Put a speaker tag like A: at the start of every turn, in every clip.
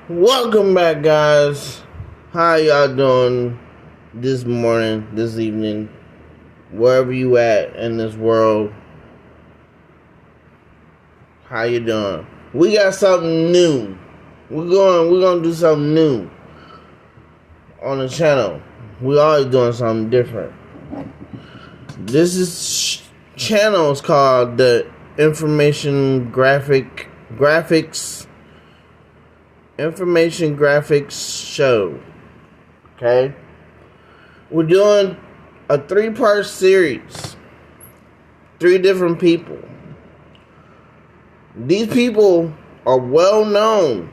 A: Welcome back, guys. How y'all doing this morning, this evening, wherever you at in this world? How you doing? We got something new. We're gonna do something new on the channel. We always doing something different. This channel is called the Information Graphics Show. Okay, we're doing a 3-part series. 3 different people. These people are well known.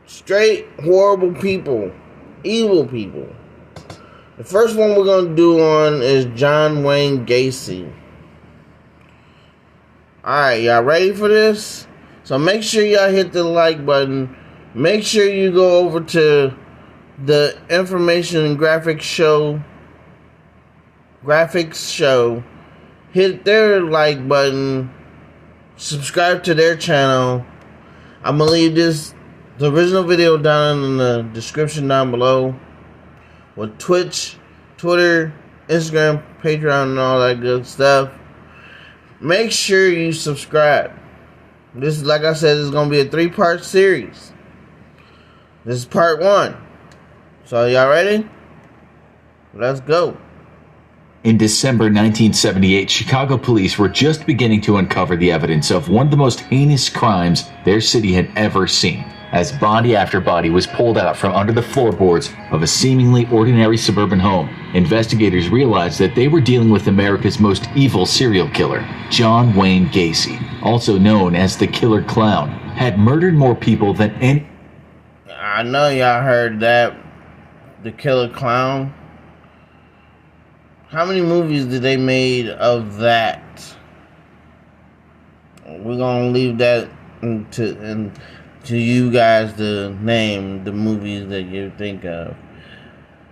A: Straight horrible people, evil people. The first one we're gonna do on is John Wayne Gacy. Alright, y'all ready for this? So make sure y'all hit the like button. Make sure you go over to the Information Graphics Show. Hit their like button. Subscribe to their channel. I'm gonna leave the original video down in the description down below. With Twitch, Twitter, Instagram, Patreon, and all that good stuff. Make sure you subscribe. This is, like I said, this is going to be a 3-part series. This is part 1. So, y'all ready? Let's go.
B: In December 1978, Chicago police were just beginning to uncover the evidence of one of the most heinous crimes their city had ever seen, as body after body was pulled out from under the floorboards of a seemingly ordinary suburban home. Investigators realized that they were dealing with America's most evil serial killer. John Wayne Gacy, also known as the Killer Clown, had murdered more people than any...
A: I know y'all heard that. The Killer Clown. How many movies did they made of that? We're gonna leave that to you guys to name the movies that you think of.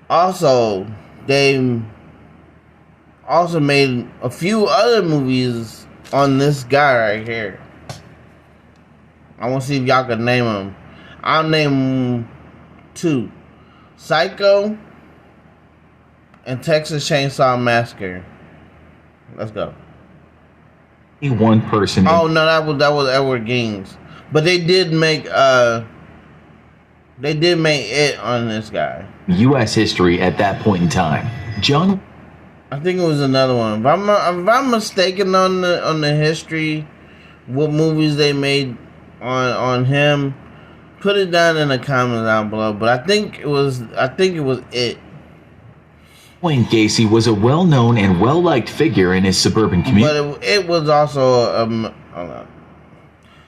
A: Also, they also made a few other movies on this guy right here. I want to see if y'all can name them. I'll name 2. Psycho and Texas Chainsaw Massacre. Let's go.
B: One person...
A: Oh, no, that was Edward Gaines. But they did make it on this guy.
B: U.S. history at that point in time. John...
A: I think it was another one. If I'm mistaken on the history, what movies they made on him, put it down in the comments down below. But I think it was it.
B: Wayne Gacy was a well-known and well-liked figure in his suburban community.
A: But it was also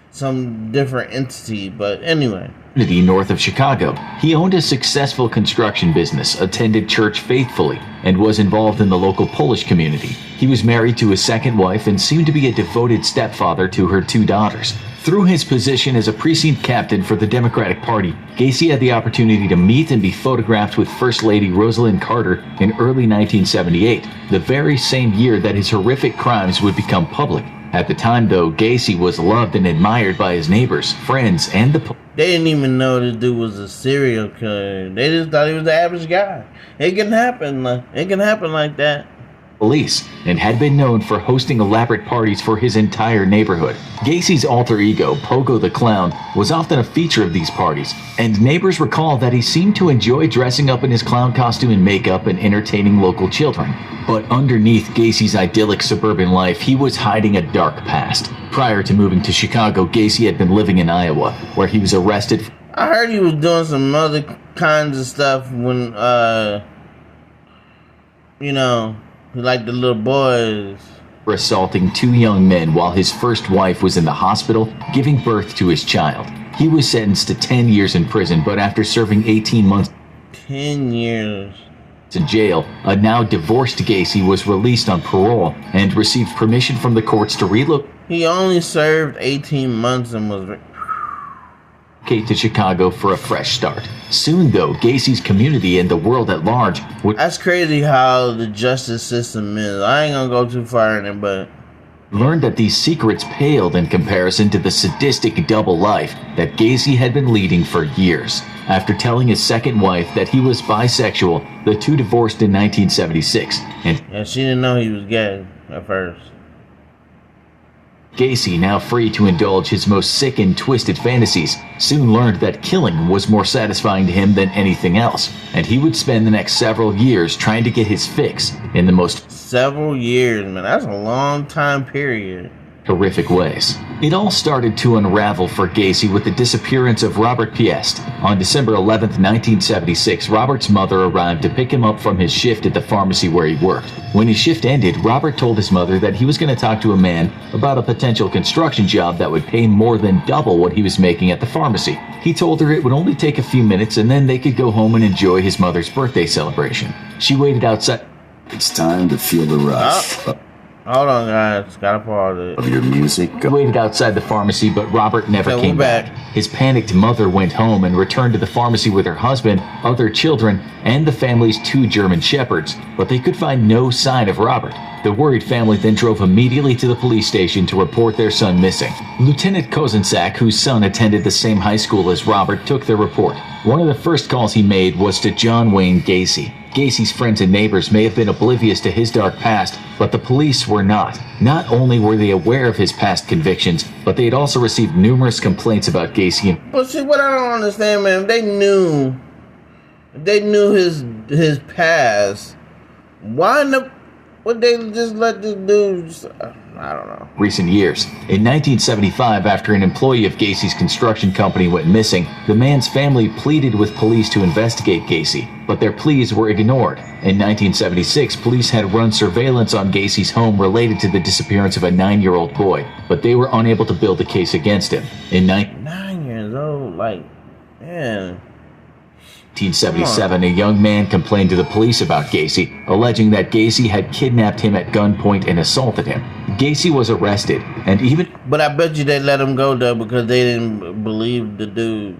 A: some different entity, but anyway.
B: North of Chicago. He owned a successful construction business, attended church faithfully, and was involved in the local Polish community. He was married to his second wife and seemed to be a devoted stepfather to her 2 daughters. Through his position as a precinct captain for the Democratic Party, Gacy had the opportunity to meet and be photographed with First Lady Rosalind Carter in early 1978, the very same year that his horrific crimes would become public. At the time, though, Gacy was loved and admired by his neighbors, friends, and the police.
A: They didn't even know this dude was a serial killer. They just thought he was the average guy. It can happen like that.
B: Police, and had been known for hosting elaborate parties for his entire neighborhood. Gacy's alter ego, Pogo the Clown, was often a feature of these parties, and neighbors recall that he seemed to enjoy dressing up in his clown costume and makeup and entertaining local children. But underneath Gacy's idyllic suburban life, he was hiding a dark past. Prior to moving to Chicago, Gacy had been living in Iowa, where he was arrested.
A: I heard he was doing some other kinds of stuff when, like the little boys.
B: For assaulting 2 young men while his first wife was in the hospital giving birth to his child. He was sentenced to 10 years in prison, but after serving 18 months
A: 10 years
B: in jail, a now divorced Gacy was released on parole and received permission from the courts to relocate.
A: He only served 18 months and was...
B: to Chicago for a fresh start. Soon, though, Gacy's community and the world at large would
A: That's crazy how the justice system is. I ain't gonna go too far in it, but
B: learn that these secrets paled in comparison to the sadistic double life that Gacy had been leading for years. After telling his second wife that he was bisexual, the two divorced in 1976, and
A: yeah, she didn't know he was gay at first.
B: Gacy, now free to indulge his most sick and twisted fantasies, soon learned that killing was more satisfying to him than anything else, and he would spend the next several years trying to get his fix in the most
A: Several years, man. That's a long time period.
B: horrific ways. It all started to unravel for Gacy with the disappearance of Robert Piest. On December 11th, 1976, Robert's mother arrived to pick him up from his shift at the pharmacy where he worked. When his shift ended, Robert told his mother that he was going to talk to a man about a potential construction job that would pay more than double what he was making at the pharmacy. He told her it would only take a few minutes and then they could go home and enjoy his mother's birthday celebration. She waited outside.
C: It's time to feel the rush
A: Hold on, guys. Gotta pause it.
C: of your music.
B: Waited outside the pharmacy, but Robert never
A: Okay,
B: came
A: we're
B: back.
A: back.
B: His panicked mother went home and returned to the pharmacy with her husband, other children, and the family's 2 German shepherds, but they could find no sign of Robert. The worried family then drove immediately to the police station to report their son missing. Lieutenant Kozenczak, whose son attended the same high school as Robert, took their report. One of the first calls he made was to John Wayne Gacy. Gacy's friends and neighbors may have been oblivious to his dark past, but the police were not. Not only were they aware of his past convictions, but they had also received numerous complaints about Gacy.
A: But see, what I don't understand, man, if they knew his past, why would they just let this dude I don't know.
B: Recent years. In 1975, after an employee of Gacy's construction company went missing, the man's family pleaded with police to investigate Gacy, but their pleas were ignored. In 1976, police had run surveillance on Gacy's home related to the disappearance of a 9-year-old boy, but they were unable to build a case against him. In
A: 9 years old, like, man.
B: 1977, a young man complained to the police about Gacy, alleging that Gacy had kidnapped him at gunpoint and assaulted him. Gacy was arrested, and even
A: But I bet you they let him go, though, because they didn't believe the dude.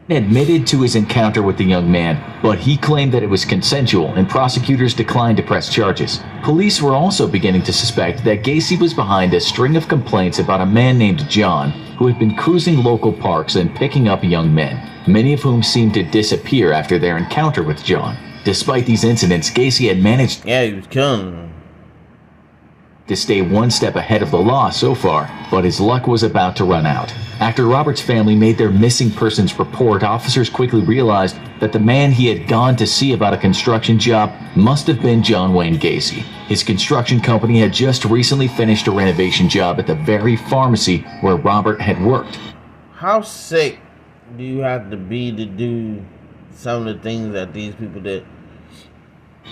B: admitted to his encounter with the young man, but he claimed that it was consensual and prosecutors declined to press charges. Police were also beginning to suspect that Gacy was behind a string of complaints about a man named John who had been cruising local parks and picking up young men, many of whom seemed to disappear after their encounter with John. Despite these incidents, Gacy had managed
A: Yeah, he was killing them.
B: to stay one step ahead of the law so far, but his luck was about to run out. After Robert's family made their missing persons report, officers quickly realized that the man he had gone to see about a construction job must have been John Wayne Gacy. His construction company had just recently finished a renovation job at the very pharmacy where Robert had worked.
A: How sick do you have to be to do some of the things that these people did?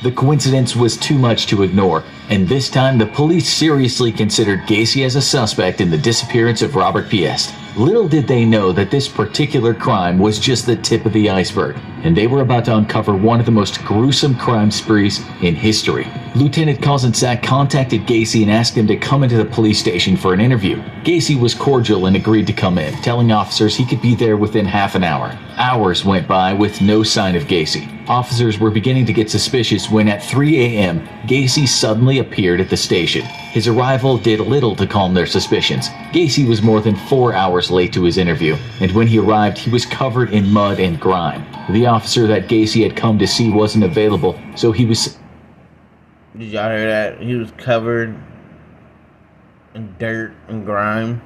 B: The coincidence was too much to ignore, and this time the police seriously considered Gacy as a suspect in the disappearance of Robert Piest. Little did they know that this particular crime was just the tip of the iceberg, and they were about to uncover one of the most gruesome crime sprees in history. Lieutenant Kozenczak contacted Gacy and asked him to come into the police station for an interview. Gacy was cordial and agreed to come in, telling officers he could be there within half an hour. Hours went by with no sign of Gacy. Officers were beginning to get suspicious when at 3 a.m., Gacy suddenly appeared at the station. His arrival did little to calm their suspicions. Gacy was more than 4 hours late to his interview, and when he arrived, he was covered in mud and grime. The officer that Gacy had come to see wasn't available, so he was...
A: Did y'all hear that? He was covered in dirt and grime.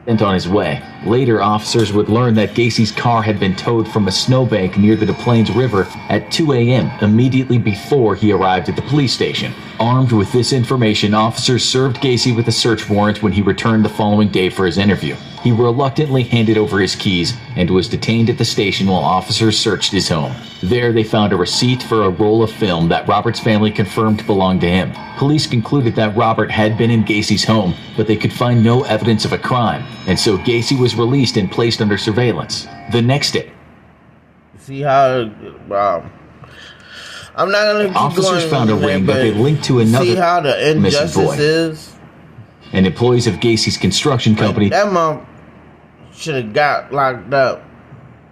B: sent on his way. Later, officers would learn that Gacy's car had been towed from a snowbank near the Des Plaines River at 2 a.m., immediately before he arrived at the police station. Armed with this information, officers served Gacy with a search warrant when he returned the following day for his interview. He reluctantly handed over his keys and was detained at the station while officers searched his home. There, they found a receipt for a roll of film that Robert's family confirmed belonged to him. Police concluded that Robert had been in Gacy's home, but they could find no evidence of a crime, and so Gacy was released and placed under surveillance. The next day,
A: See how? Wow. I'm not gonna keep
B: officers
A: going
B: found a
A: there,
B: ring that they
A: but
B: linked to another
A: See how the
B: missing
A: injustice
B: boy.
A: is.
B: And employees of Gacy's construction company
A: That mom should have got locked up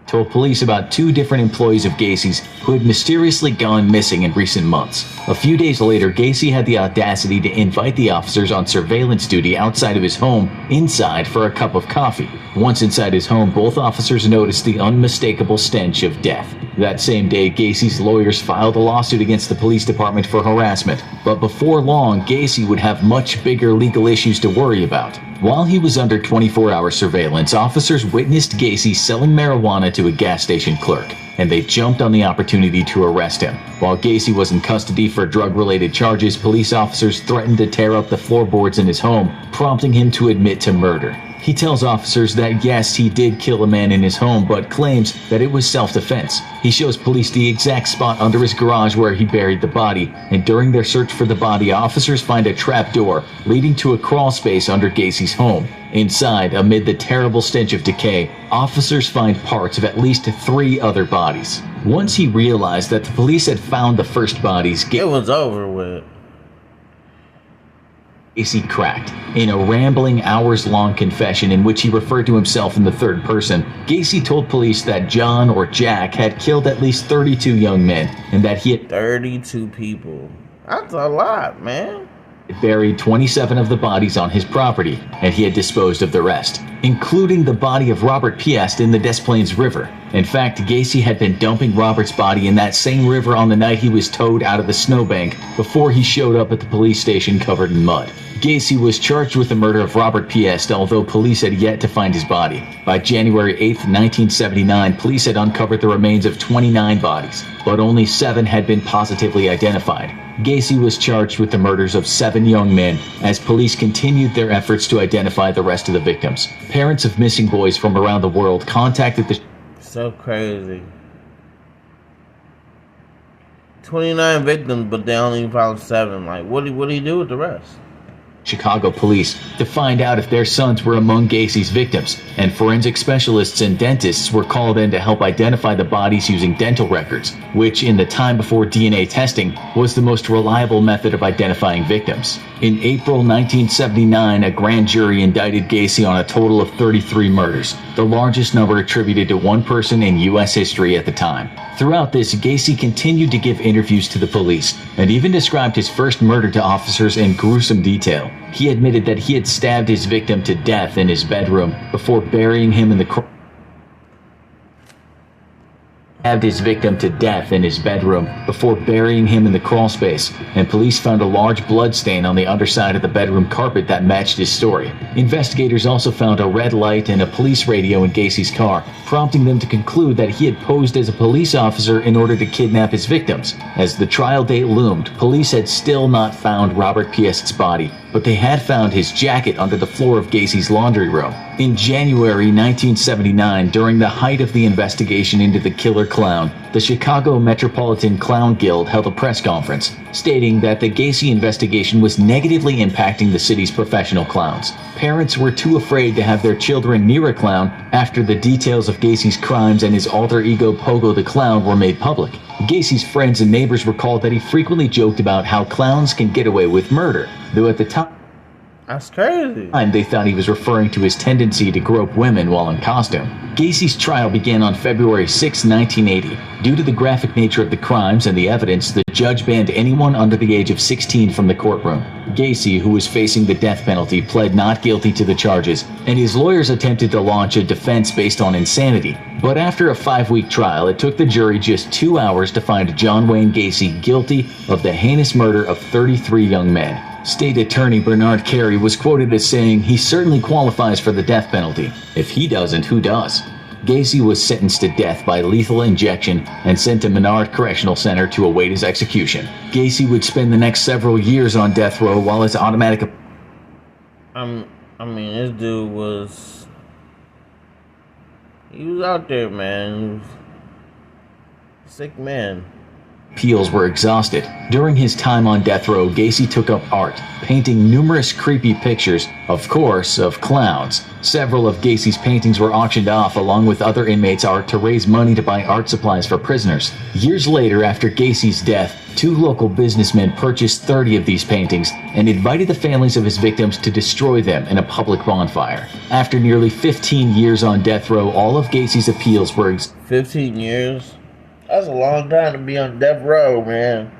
B: told police about 2 different employees of Gacy's who had mysteriously gone missing in recent months. A few days later, Gacy had the audacity to invite the officers on surveillance duty outside of his home inside for a cup of coffee. Once inside his home, both officers noticed the unmistakable stench of death. That same day, Gacy's lawyers filed a lawsuit against the police department for harassment, but before long, Gacy would have much bigger legal issues to worry about. While he was under 24-hour surveillance, officers witnessed Gacy selling marijuana to a gas station clerk, and they jumped on the opportunity to arrest him. While Gacy was in custody for drug-related charges, police officers threatened to tear up the floorboards in his home, prompting him to admit to murder. He tells officers that yes, he did kill a man in his home, but claims that it was self-defense. He shows police the exact spot under his garage where he buried the body, and during their search for the body, officers find a trap door leading to a crawl space under Gacy's home. Inside, amid the terrible stench of decay, officers find parts of at least 3 other bodies. Once he realized that the police had found the first bodies,
A: It was over with.
B: Gacy cracked. In a rambling, hours-long confession in which he referred to himself in the third person, Gacy told police that John, or Jack, had killed at least 32 young men, and that he had
A: 32 people. That's a lot, man.
B: buried 27 of the bodies on his property, and he had disposed of the rest, including the body of Robert Piest in the Des Plaines River. In fact, Gacy had been dumping Robert's body in that same river on the night he was towed out of the snowbank before he showed up at the police station covered in mud. Gacy was charged with the murder of Robert Piest, although police had yet to find his body. By January 8, 1979, police had uncovered the remains of 29 bodies, but only 7 had been positively identified. Gacy was charged with the murders of 7 young men as police continued their efforts to identify the rest of the victims. Parents of missing boys from around the world contacted the
A: So crazy. 29 victims, but they only found 7. Like, what do you do with the rest?
B: Chicago police to find out if their sons were among Gacy's victims, and forensic specialists and dentists were called in to help identify the bodies using dental records, which in the time before DNA testing was the most reliable method of identifying victims. In April 1979, a grand jury indicted Gacy on a total of 33 murders, the largest number attributed to one person in U.S. history at the time. Throughout this, Gacy continued to give interviews to the police and even described his first murder to officers in gruesome detail. He admitted that he had stabbed his victim to death in his bedroom before burying him in the crawl space, and police found a large blood stain on the underside of the bedroom carpet that matched his story. Investigators also found a red light and a police radio in Gacy's car, prompting them to conclude that he had posed as a police officer in order to kidnap his victims. As the trial date loomed, police had still not found Robert Piest's body, but they had found his jacket under the floor of Gacy's laundry room. In January 1979, during the height of the investigation into the killer clown, the Chicago Metropolitan Clown Guild held a press conference, stating that the Gacy investigation was negatively impacting the city's professional clowns. Parents were too afraid to have their children near a clown after the details of Gacy's crimes and his alter ego Pogo the Clown were made public. Gacy's friends and neighbors recalled that he frequently joked about how clowns can get away with murder, though at the time
A: That's crazy.
B: they thought he was referring to his tendency to grope women while in costume. Gacy's trial began on February 6, 1980. Due to the graphic nature of the crimes and the evidence, the judge banned anyone under the age of 16 from the courtroom. Gacy, who was facing the death penalty, pled not guilty to the charges, and his lawyers attempted to launch a defense based on insanity. But after a 5-week trial, it took the jury just 2 hours to find John Wayne Gacy guilty of the heinous murder of 33 young men. State Attorney Bernard Carey was quoted as saying, "He certainly qualifies for the death penalty. If he doesn't, who does?" Gacy was sentenced to death by lethal injection and sent to Menard Correctional Center to await his execution. Gacy would spend the next several years on death row while his automatic
A: This dude was... He was out there, man. He was a sick man.
B: appeals were exhausted. During his time on death row, Gacy took up art, painting numerous creepy pictures, of course, of clowns. Several of Gacy's paintings were auctioned off along with other inmates' art to raise money to buy art supplies for prisoners. Years later, after Gacy's death, 2 local businessmen purchased 30 of these paintings and invited the families of his victims to destroy them in a public bonfire. After nearly 15 years on death row, all of Gacy's appeals were
A: 15 years. That's a long time to be on death row, man.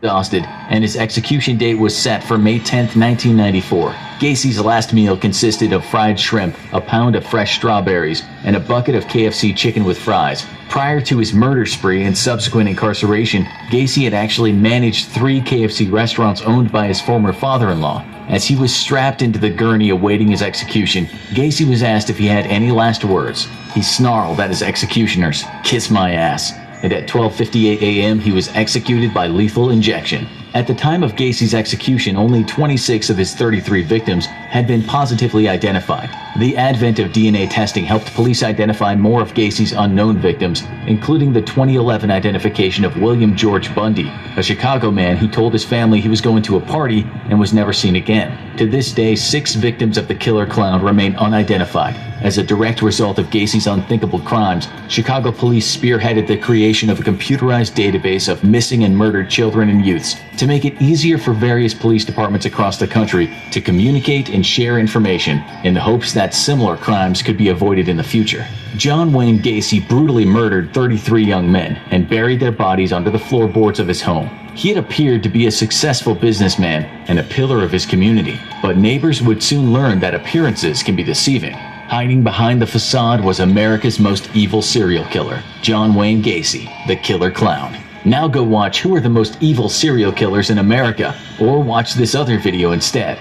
B: Exhausted, and his execution date was set for May 10th, 1994. Gacy's last meal consisted of fried shrimp, a pound of fresh strawberries, and a bucket of KFC chicken with fries. Prior to his murder spree and subsequent incarceration, Gacy had actually managed 3 KFC restaurants owned by his former father-in-law. As he was strapped into the gurney awaiting his execution, Gacy was asked if he had any last words. He snarled at his executioners, "Kiss my ass." And at 12:58 a.m. he was executed by lethal injection. At the time of Gacy's execution, only 26 of his 33 victims had been positively identified. The advent of DNA testing helped police identify more of Gacy's unknown victims, including the 2011 identification of William George Bundy, a Chicago man who told his family he was going to a party and was never seen again. To this day, 6 victims of the killer clown remain unidentified. As a direct result of Gacy's unthinkable crimes, Chicago police spearheaded the creation of a computerized database of missing and murdered children and youths to make it easier for various police departments across the country to communicate and share information in the hopes that similar crimes could be avoided in the future. John Wayne Gacy brutally murdered 33 young men and buried their bodies under the floorboards of his home. He had appeared to be a successful businessman and a pillar of his community, but neighbors would soon learn that appearances can be deceiving. Hiding behind the facade was America's most evil serial killer, John Wayne Gacy, the Killer Clown. Now go watch Who Are the Most Evil Serial Killers in America, or watch this other video instead.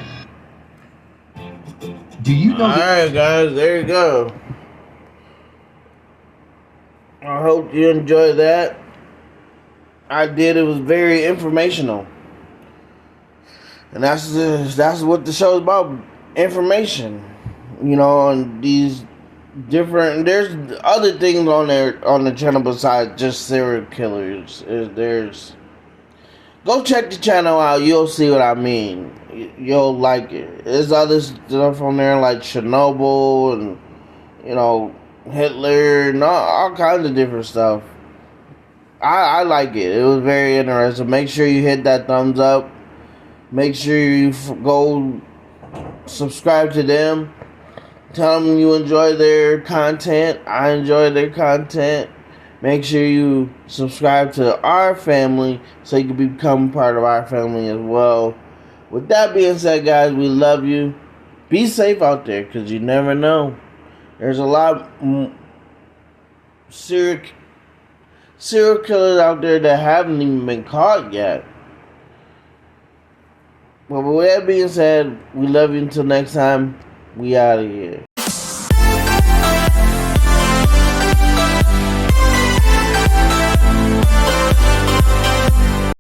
C: Do you know?
A: Alright, guys, there you go. I hope you enjoyed that. I did. It was very informational. And that's what the show is about. Information. You know, on these different, there's other things on there on the channel besides just serial killers. There's go check the channel out. You'll see what I mean. You'll like it. There's other stuff on there like Chernobyl and, you know, Hitler and all kinds of different stuff. I like it. It was very interesting. Make sure you hit that thumbs up. Make sure you go subscribe to them. Tell them you enjoy their content. I enjoy their content. Make sure you subscribe to our family so you can become part of our family as well. With that being said, guys, we love you. Be safe out there because you never know. There's a lot serial killers out there that haven't even been caught yet. But with that being said, we love you until next time. We out of here.